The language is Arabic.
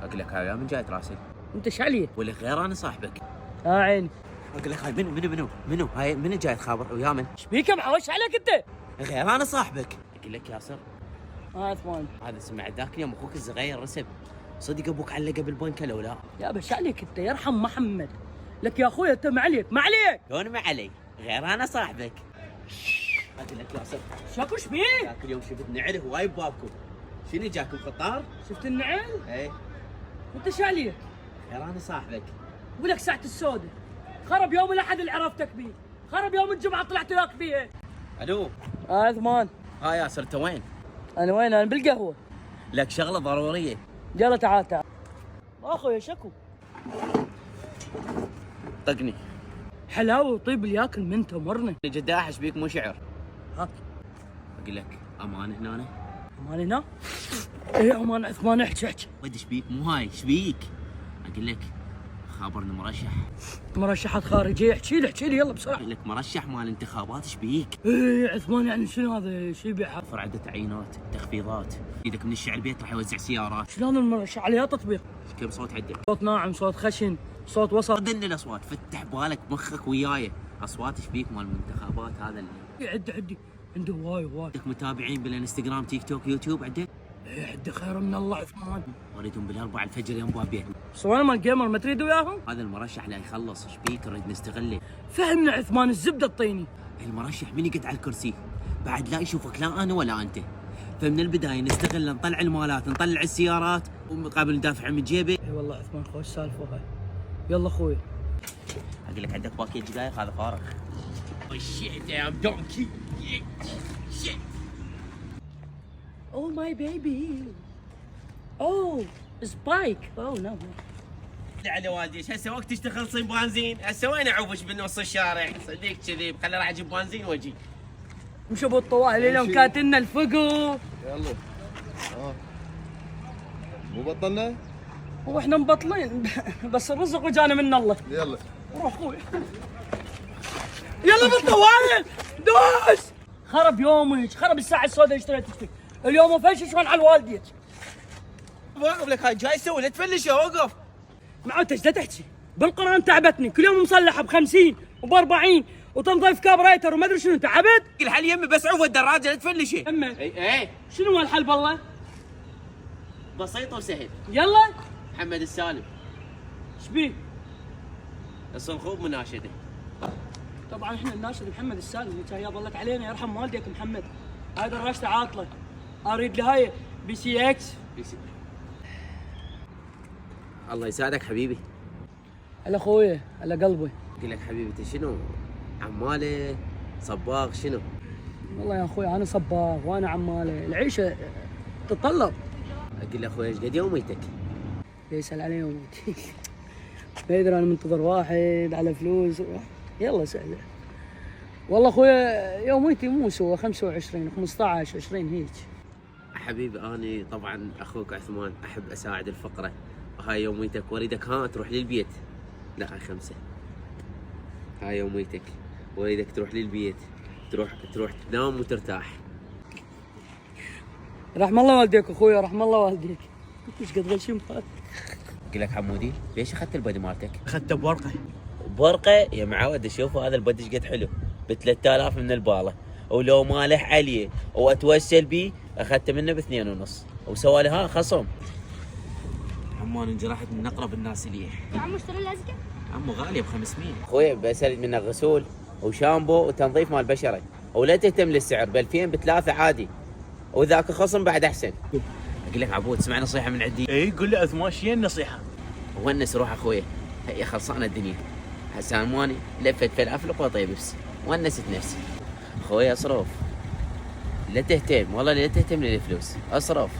اقول لك هاي من جايت راسي انت شعليه ولا غير انا صاحبك. عيني. اقول لك هاي منو هاي من جاي تخابر ويا من؟ ايش بيك معوش عليك انت؟ غير انا صاحبك. اقول لك ياسر عثمان هذا سمع ذاك اليوم اخوك الصغير رسب صدق ابوك علقه بالبنكه لو لا؟ يا بش عليك انت يرحم محمد. لك يا اخوي انت ما عليك ما عليك. شلون ما علي؟ غير انا صاحبك. اقول لك ياسر شاكو ايش بيك؟ ذاك اليوم شفت نعله هواي ببابكم. شنو جاكم خطار؟ شفت النعل؟ ايه انت شعليه. غير انا صاحبك. ولك ساعة السودة خرب يوم الاحد اللي عرفتك بيه، خرب يوم الجمعة طلعت وياك فيها. الو عثمان ها ياسر انت وين؟ انا وين؟ انا بالقهوة. لك شغله ضروريه. يلا تعال تعال. اخويا شكو طقني. حلاوة وطيب اللي ياكل من تمرنا. جداح ايش بيك مو شعر؟ هاك اقول لك امان هنا. امان هنا؟ ايه امان عثمان احكي احكي. ود ايش بيك مو هاي ايش بيك؟ اقول لك خابرني مرشح. مرشحات خارجية احكي لي يلا بسرعة. اقول لك مرشح مال انتخابات ايش بيك؟ ايه عثمان يعني شنو هذا شو يبيع؟ وفر عده تعيينات تخفيضات ايدك من الشعر البيت راح يوزع سيارات. شلون المرشح عليها تطبيق؟ كم صوت عندك؟ صوت ناعم صوت خشن صوت وسط. ردن الاصوات فتح بالك مخك وياي. اصوات ايش بيك مال الانتخابات هذا اللي عندي عنده هواي عندك متابعين بالانستغرام تيك توك يوتيوب عندك؟ ايه عنده خير من الله عثمان. اريدهم بالاربع الفجر يوم بابيت. صوان مال جيمر ما تريد وياهم؟ هذا المرشح لا يخلص ايش بيك نريد نستغله. فهمنا عثمان الزبده الطيني. المرشح من يقعد على الكرسي بعد لا يشوفك لا انا ولا انت. فمن البدايه نستغل نطلع المالات نطلع السيارات ومقابل ندافع من جيبه. اي والله عثمان خوش سالفه هاي. يلا اخوي. اقول لك عندك باكيت دقايق هذا فارغ. شيت يا دونكي. شيت. Oh my baby. Oh spike. Oh no. على والديش هسه وقت تشتغل صيب بنزين هسه وين اعوفش بنص الشارع صديق كذي خلي راح اجيب بنزين واجي. مش ابو الطوال اليوم كاتلنا الفقو. يلا مو بطلنا؟ واحنا مبطلين بس الرزق وجانا من الله. يلا روح اخوي. يلا بالطوال دوس. خرب يومك خرب الساعه السوداء اشتريت تشتري اليوم وفشش على الوالديك. واقف لك هاي جاي تسوي لا تفلش اوقف. معود ايش تحكي؟ بالقران تعبتني كل يوم مصلحه ب50 وب40 وتنظيف كابريتر وما ادري شنو تعبت. الحل يمي بس عوف الدراجه لا تفلشي. يمه اي شنو هالحل بالله؟ بسيط وسهل. يلا محمد السالم ايش بيه؟ الصنخوب مناشده. طبعا احنا الناشد محمد السالم كان يظلك علينا يرحم والديك محمد. هاي دراجته عاطله اريد لي هاي بي سي اكس. الله يساعدك حبيبي. هلا اخوي هلا قلبي. اقول لك حبيبي انت شنو؟ عماله صباغ شنو؟ والله يا اخوي انا صباغ وانا عماله العيشه تتطلب. اقول له اخوي ايش قد يوميتك؟ يسال علي يوميتي. ما يدري انا منتظر واحد على فلوس. يلا سهله. والله اخويا يوميتي مو سوى 25 15 20 هيك. حبيبي اني طبعا اخوك عثمان احب اساعد الفقره وهاي يوميتك واريدك ها تروح للبيت. لا هاي 5. هاي يوميتك واريدك تروح للبيت تروح تنام وترتاح. رحم الله والديك اخويا رحم الله والديك. ايش قد غشيم هذا؟ اقول لك حمودي ليش اخذت البدي مالتك؟ اخذته بورقه. بورقه يا معود شوفوا هذا البدي ايش قد حلو ب 3000 من الباله ولو مالح عليه واتوسل بيه اخذته منه ب2.5 وسوى لها خصم. عمان انجرحت من اقرب الناس لي. يا عمو اشتري الازقه؟ عمو غاليه ب500. اخوي بسالك منه غسول وشامبو وتنظيف مال بشره ولا تهتم للسعر ب2000 ب3 عادي وذاك خصم بعد احسن. اقول لك عبود اسمع نصيحه من عندي. اي قول لي عثمان شنو النصيحه؟ ونس روح اخوي هي خلصانه الدنيا. هسه ماني لفت في الافلق وطيبس ونست نفسي. اخوي اصرف لا تهتم والله لا تهتم للفلوس اصرف.